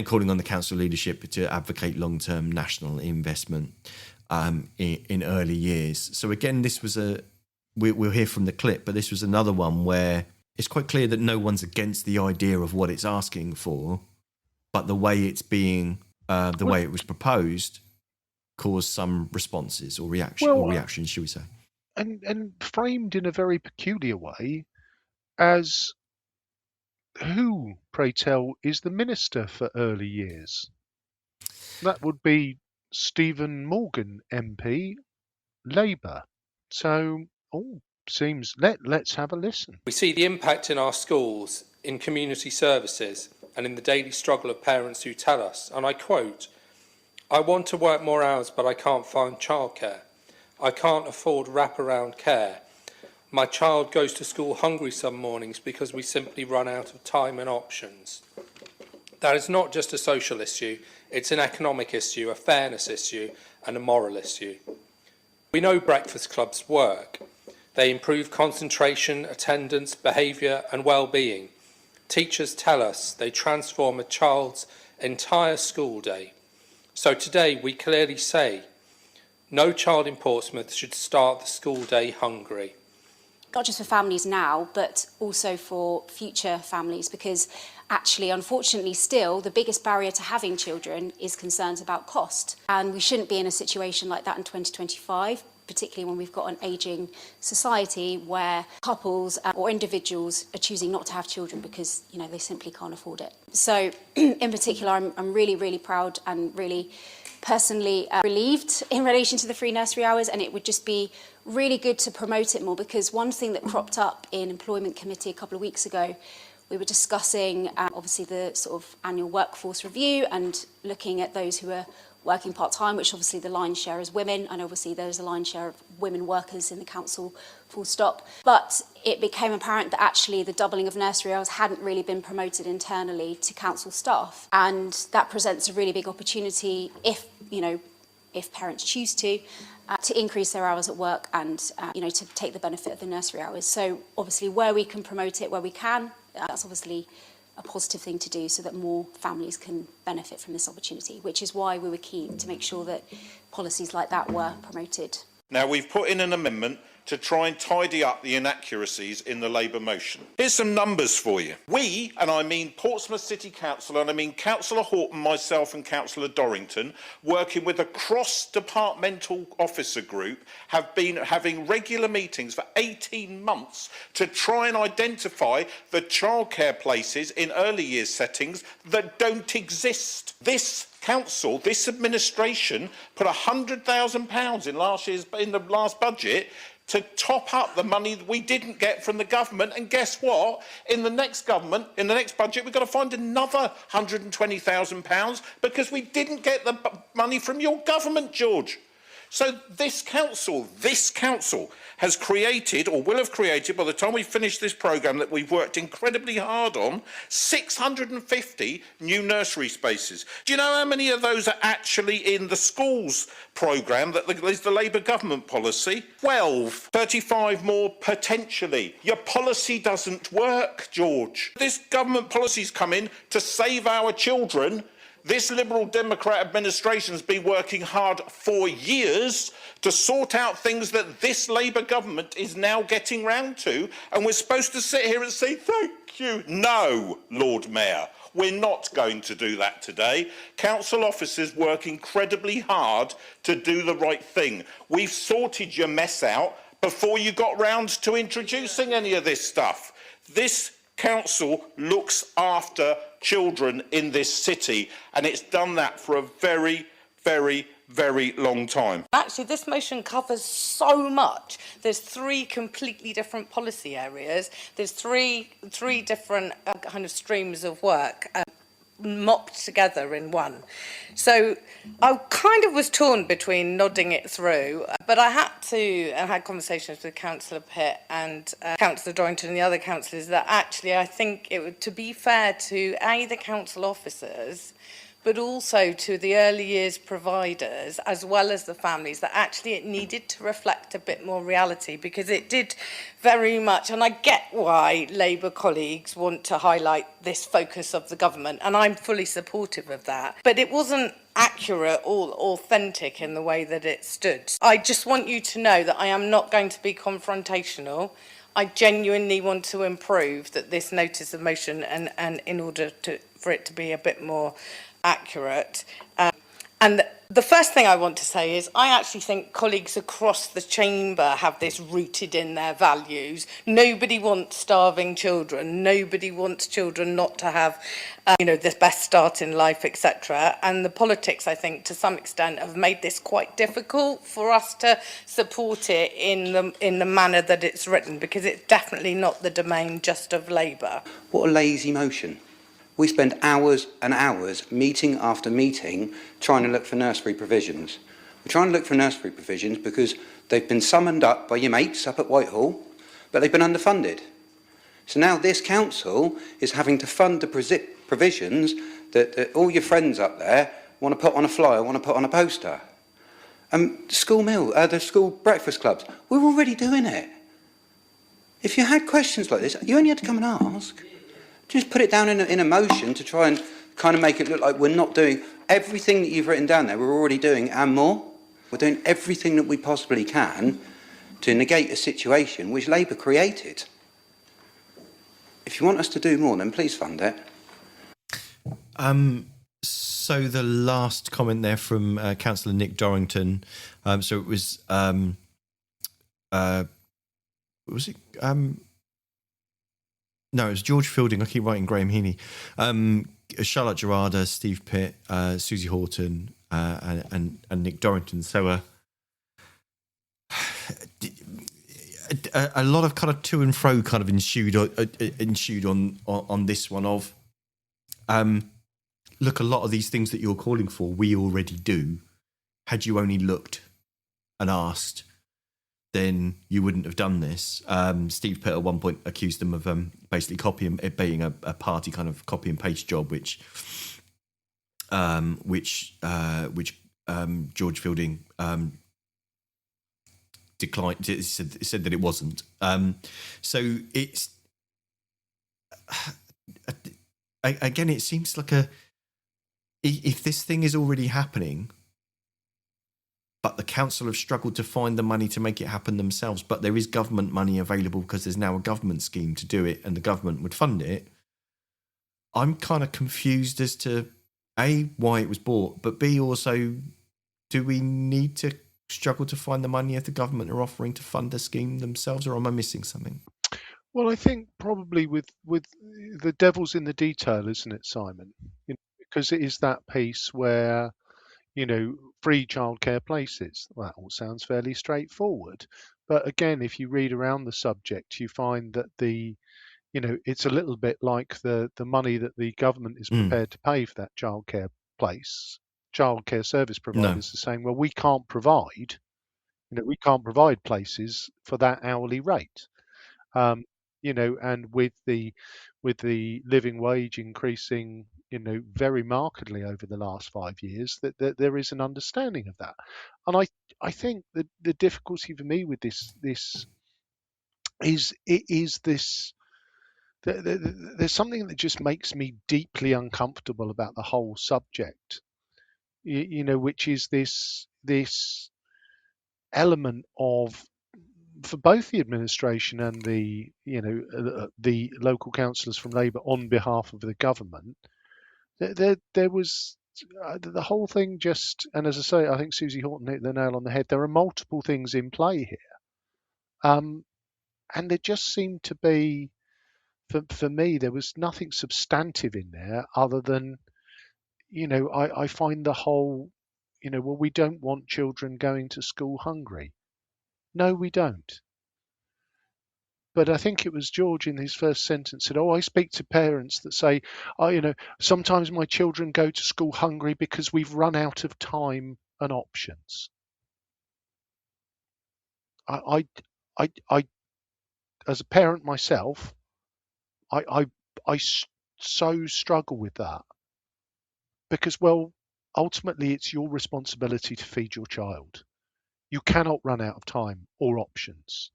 calling on the council leadership to advocate long-term national investment in early years. So again, this was we'll hear from the clip, but this was another one where it's quite clear that no one's against the idea of what it's asking for, but the way it's being, way it was proposed, caused some responses or reactions, shall we say? And framed in a very peculiar way as who, pray tell, is the Minister for Early Years? That would be Stephen Morgan, MP, Labour. So, let's have a listen. We see the impact in our schools, in community services, and in the daily struggle of parents who tell us, and I quote, "I want to work more hours, but I can't find childcare. I can't afford wraparound care. My child goes to school hungry some mornings because we simply run out of time and options." That is not just a social issue, it's an economic issue, a fairness issue, and a moral issue. We know breakfast clubs work. They improve concentration, attendance, behaviour and well-being. Teachers tell us they transform a child's entire school day. So today we clearly say, no child in Portsmouth should start the school day hungry. Not just for families now, but also for future families, because actually, unfortunately, still, the biggest barrier to having children is concerns about cost. And we shouldn't be in a situation like that in 2025, particularly when we've got an ageing society where couples or individuals are choosing not to have children because, you know, they simply can't afford it. So, in particular, I'm really, really proud and really personally relieved in relation to the free nursery hours, and it would just be really good to promote it more, because one thing that cropped up in Employment Committee a couple of weeks ago, we were discussing obviously the sort of annual workforce review and looking at those who are working part-time, which obviously the lion's share is women, and obviously there's a lion's share of women workers in the council, full stop. But it became apparent that actually the doubling of nursery hours hadn't really been promoted internally to council staff, and that presents a really big opportunity if parents choose to increase their hours at work and to take the benefit of the nursery hours. So obviously where we can promote it, where we can, that's obviously a positive thing to do so that more families can benefit from this opportunity, which is why we were keen to make sure that policies like that were promoted. Now, we've put in an amendment to try and tidy up the inaccuracies in the Labour motion. Here's some numbers for you. We, and I mean Portsmouth City Council, and I mean Councillor Horton, myself and Councillor Dorrington, working with a cross-departmental officer group, have been having regular meetings for 18 months to try and identify the childcare places in early years settings that don't exist. This council, this administration, put £100,000 in the last budget to top up the money that we didn't get from the government. And guess what? In the next government, in the next budget, we've got to find another £120,000 because we didn't get the money from your government, George. So this council has created, or will have created, by the time we finish this programme that we've worked incredibly hard on, 650 new nursery spaces. Do you know how many of those are actually in the schools programme that is the Labour government policy? 12. 35 more potentially. Your policy doesn't work, George. This government policy's come in to save our children. This Liberal Democrat administration has been working hard for years to sort out things that this Labour government is now getting round to, and we're supposed to sit here and say, thank you. No, Lord Mayor, we're not going to do that today. Council officers work incredibly hard to do the right thing. We've sorted your mess out before you got round to introducing any of this stuff. This council looks after children in this city, and it's done that for a very, very, very long time. Actually, this motion covers so much. There's 3 completely different policy areas. There's three different kind of streams of work mopped together in one. So I kind of was torn between nodding it through, but I had conversations with Councillor Pitt and Councillor Dorrington and the other councillors that actually I think it would, to be fair to the council officers, but also to the early years providers, as well as the families, that actually it needed to reflect a bit more reality, because it did very much, and I get why Labour colleagues want to highlight this focus of the government, and I'm fully supportive of that, but it wasn't accurate or authentic in the way that it stood. I just want you to know that I am not going to be confrontational. I genuinely want to improve that this notice of motion, and in order for it to be a bit more accurate. And the first thing I want to say is I actually think colleagues across the chamber have this rooted in their values. Nobody wants starving children. Nobody wants children not to have, the best start in life, etc. And the politics, I think, to some extent, have made this quite difficult for us to support it in the manner that it's written, because it's definitely not the domain just of Labour. What a lazy motion. We spend hours and hours, meeting after meeting, trying to look for nursery provisions. We're trying to look for nursery provisions because they've been summoned up by your mates up at Whitehall, but they've been underfunded. So now this council is having to fund the provisions that all your friends up there want to put on a flyer, want to put on a poster. The school breakfast clubs, we're already doing it. If you had questions like this, you only had to come and ask. Just put it down in a motion to try and kind of make it look like we're not doing everything that you've written down there. We're already doing and more. We're doing everything that we possibly can to negate a situation which Labour created. If you want us to do more, then please fund it. So the last comment there from Councillor Nick Dorrington. So it was, was it? No, it was George Fielding. I keep writing Graham Heaney. Charlotte Gerarda, Steve Pitt, Susie Horton, and Nick Dorrington. So a lot of kind of to and fro kind of ensued on this one of, look, a lot of these things that you're calling for, we already do. Had you only looked and asked, then you wouldn't have done this. Steve Pitt at one point accused them of basically copying it being a party kind of copy and paste job, which George Fielding declined. Said that it wasn't. So it's again, it seems like if this thing is already happening, but the council have struggled to find the money to make it happen themselves. But there is government money available because there's now a government scheme to do it, and the government would fund it. I'm kind of confused as to A, why it was bought, but B, also, do we need to struggle to find the money if the government are offering to fund the scheme themselves, or am I missing something? Well, I think probably with the devil's in the detail, isn't it, Simon? Because it is that piece where, free childcare places. Well, that all sounds fairly straightforward. But again, if you read around the subject, you find that it's a little bit like the money that the government is prepared to pay for that childcare place. Childcare service providers are saying, well, we can't provide places for that hourly rate. And with the living wage increasing, very markedly over the last 5 years, that there is an understanding of that. And I think that the difficulty for me with this is this. There's something that just makes me deeply uncomfortable about the whole subject, which is this element of, for both the administration and the local councillors from Labour on behalf of the government, there was the whole thing just, and as I say, I think Susie Horton hit the nail on the head. There are multiple things in play here, and there just seemed to be, for me, there was nothing substantive in there other than, I find the whole, well, we don't want children going to school hungry. No, we don't. But I think it was George in his first sentence said, I speak to parents that say, sometimes my children go to school hungry because we've run out of time and options. I as a parent myself, I so struggle with that because, well, ultimately it's your responsibility to feed your child. You cannot run out of time or options.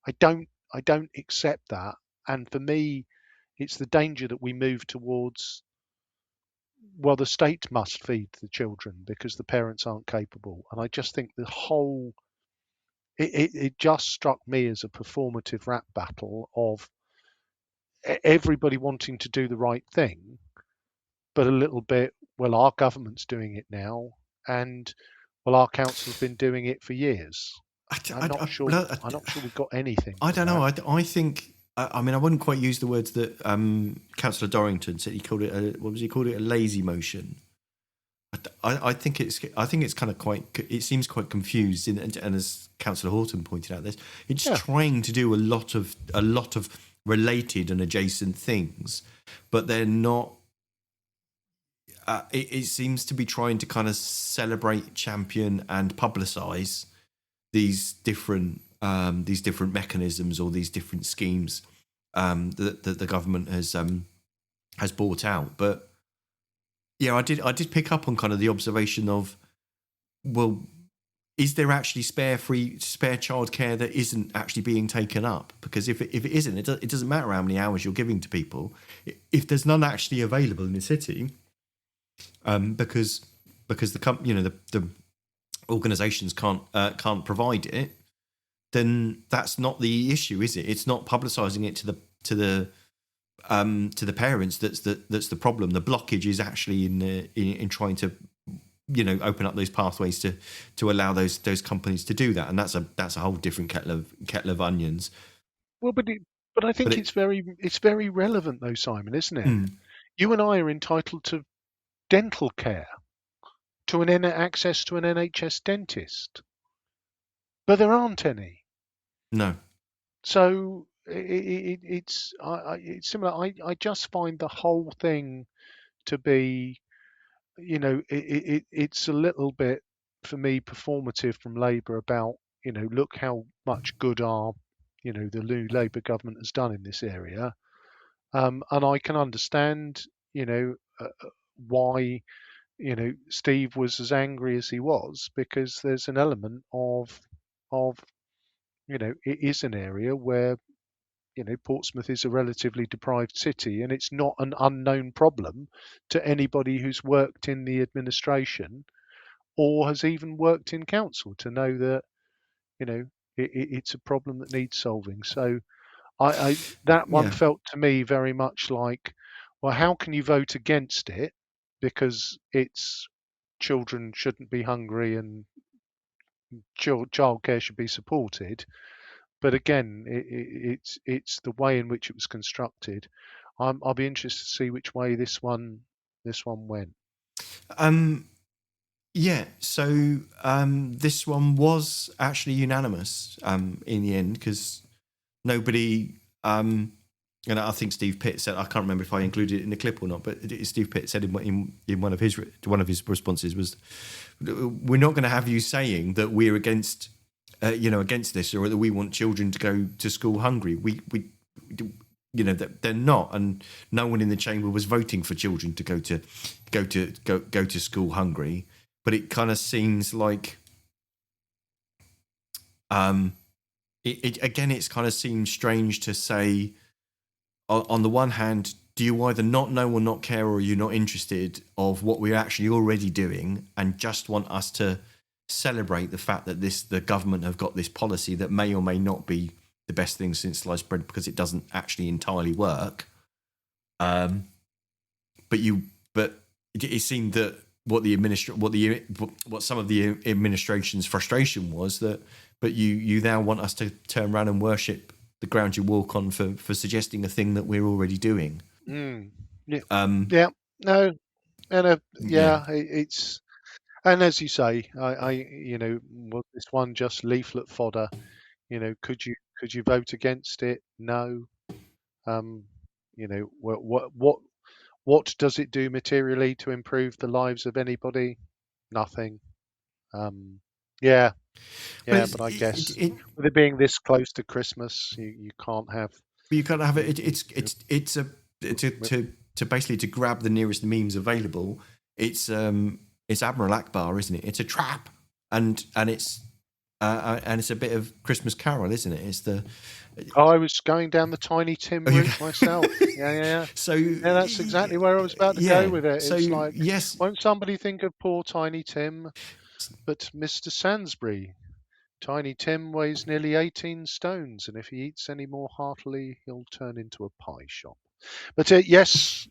I don't accept that. And for me, it's the danger that we move towards, well, the state must feed the children because the parents aren't capable. And I just think the whole, it just struck me as a performative rap battle of everybody wanting to do the right thing, but a little bit, well, our government's doing it now, and, well, our council's been doing it for years. I'm not sure we've got anything. I don't know. I think. I mean, I wouldn't quite use the words that Councillor Dorrington said. He called it what was he called it? A lazy motion. I think it's kind of quite. It seems quite confused, and as Councillor Horton pointed out, it's trying to do a lot of related and adjacent things, but they're not. It seems to be trying to kind of celebrate, champion, and publicise these different mechanisms or these different schemes that the government has brought out. But yeah, I did pick up on kind of the observation of, well, is there actually spare childcare that isn't actually being taken up? Because if it isn't, it doesn't matter how many hours you're giving to people. If there's none actually available in the city, because the organisations can't provide it, then that's not the issue, is it? It's not publicising it to the parents that's the problem. The blockage is actually in trying to open up those pathways to allow those companies to do that, and that's a whole different kettle of onions. Well, but I think it's very relevant though, Simon, isn't it? You and I are entitled to dental care, to access to an NHS dentist, but there aren't any. No. So it's similar. I just find the whole thing to be, it's a little bit, for me, performative from Labour about, look how much good the new Labour government has done in this area. And I can understand, why, Steve was as angry as he was, because there's an element of, it is an area where, Portsmouth is a relatively deprived city, and it's not an unknown problem to anybody who's worked in the administration or has even worked in council to know that, it's a problem that needs solving. So that one Yeah. felt to me very much like, well, how can you vote against it because it's children shouldn't be hungry and childcare should be supported, but again, it's the way in which it was constructed. I'll be interested to see which way this one went. Yeah, so this one was actually unanimous in the end, because nobody, and I think Steve Pitt said, I can't remember if I included it in the clip or not, but Steve Pitt said in one of his responses was, we're not going to have you saying that we're against this, or that we want children to go to school hungry. We they're not, and no one in the chamber was voting for children to go to school hungry. But it kind of seems like, it kind of seems strange to say, on the one hand, do you either not know or not care, or you're not interested of what we're actually already doing and just want us to celebrate the fact that the government have got this policy that may or may not be the best thing since sliced bread because it doesn't actually entirely work. But it seemed that what some of the administration's frustration was that, but you now want us to turn around and worship the ground you walk on for suggesting a thing that we're already doing. Yeah. No. And it's, and as you say, was this one just leaflet fodder? Could you vote against it? No. What does it do materially to improve the lives of anybody? Nothing. But I guess with it being this close to Christmas, you can't have. But you can't have it. To basically to grab the nearest means available. It's Admiral Akbar, isn't it? It's a trap, and it's a bit of Christmas Carol, isn't it? It's the. I was going down the Tiny Tim route myself. Yeah. So that's exactly where I was about to go with it. So it's like, yes, won't somebody think of poor Tiny Tim? But Mr. Sansbury, Tiny Tim weighs nearly 18 stones, and if he eats any more heartily, he'll turn into a pie shop. But yes,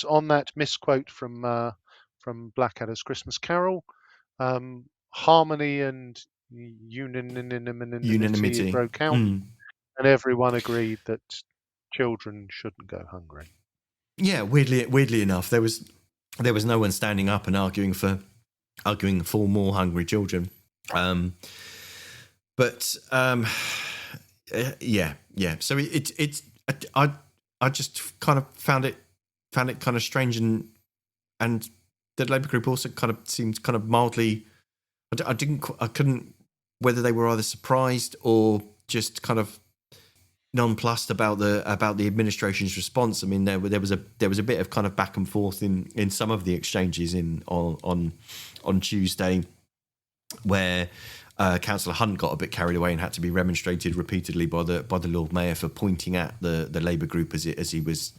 on that misquote from Blackadder's Christmas Carol, harmony and unanimity broke out, and everyone agreed that children shouldn't go hungry. Yeah, weirdly enough, there was no one standing up and arguing for more hungry children. So I just kind of found it kind of strange, and the Labour group also kind of seemed kind of mildly. I couldn't whether they were either surprised or just kind of nonplussed about the administration's response. I mean, there was a bit of kind of back and forth in some of the exchanges on Tuesday, where Councillor Hunt got a bit carried away and had to be remonstrated repeatedly by the Lord Mayor for pointing at the Labour group as he was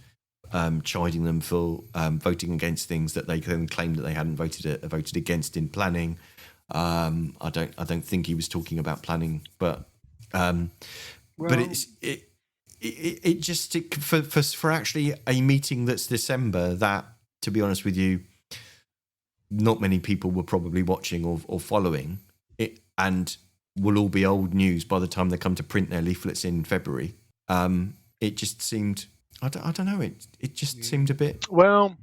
chiding them for voting against things that they then claimed that they hadn't voted against in planning. I don't think he was talking about planning, but it just for actually a meeting that's December, that, to be honest with you, not many people were probably watching or following it, and will all be old news by the time they come to print their leaflets in February. It just seemed, I don't know, it just seemed a bit. Well,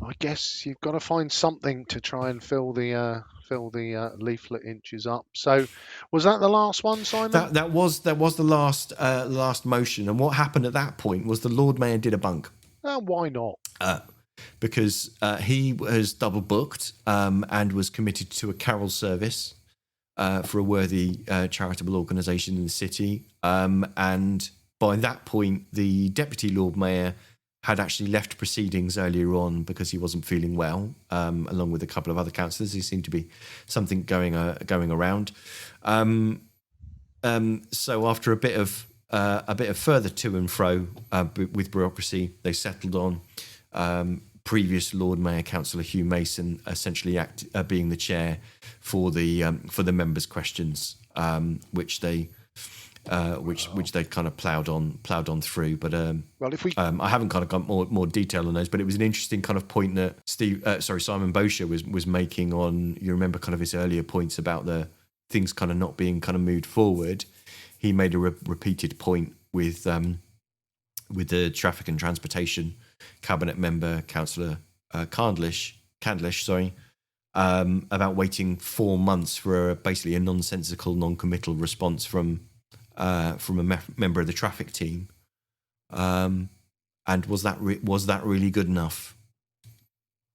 I guess you've got to find something to try and fill the leaflet inches up. So, was that the last one, Simon? That was the last motion, and what happened at that point was the Lord Mayor did a bunk. Why not? Because he was double booked and was committed to a carol service for a worthy charitable organisation in the city. And by that point, the Deputy Lord Mayor had actually left proceedings earlier on because he wasn't feeling well, along with a couple of other councillors. There seemed to be something going around. So after a bit of further to and fro with bureaucracy, they settled on previous Lord Mayor Councillor Hugh Mason essentially being the chair for the members' questions, which they kind of ploughed on through. But well, if we, I haven't kind of got more detail on those. But it was an interesting kind of point that Simon Bosher was making on. You remember kind of his earlier points about the things kind of not being kind of moved forward. He made a repeated point with the Traffic and Transportation Cabinet member, Councillor Candlish, about waiting 4 months for basically a nonsensical, non-committal response from a member of the traffic team. And was that really good enough?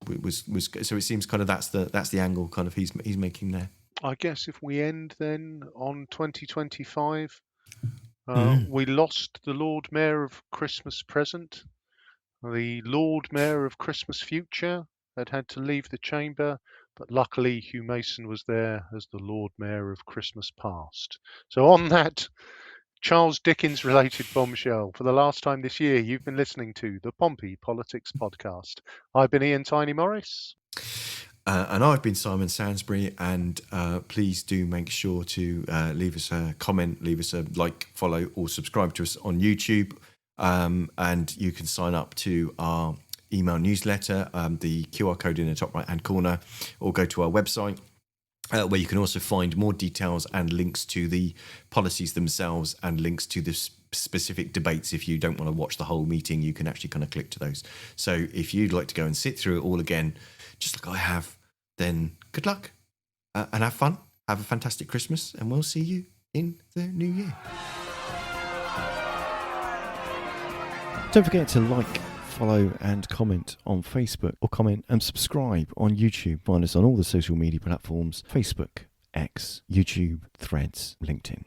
So it seems kind of that's the angle kind of he's making there. I guess if we end then on 2025, we lost the Lord Mayor of Christmas Present. The Lord Mayor of Christmas Future had to leave the chamber, but luckily Hugh Mason was there as the Lord Mayor of Christmas Past. So on that Charles Dickens related bombshell, for the last time this year, you've been listening to the Pompey Politics Podcast. I've been Ian Tiny Morris. And I've been Simon Sainsbury, and please do make sure to leave us a comment, leave us a like, follow, or subscribe to us on YouTube. And you can sign up to our email newsletter, the QR code in the top right-hand corner, or go to our website, where you can also find more details and links to the policies themselves and links to the specific debates. If you don't want to watch the whole meeting, you can actually kind of click to those. So if you'd like to go and sit through it all again, just like I have, then good luck and have fun. Have a fantastic Christmas, and we'll see you in the new year. Don't forget to like, follow and comment on Facebook, or comment and subscribe on YouTube. Find us on all the social media platforms: Facebook, X, YouTube, Threads, LinkedIn.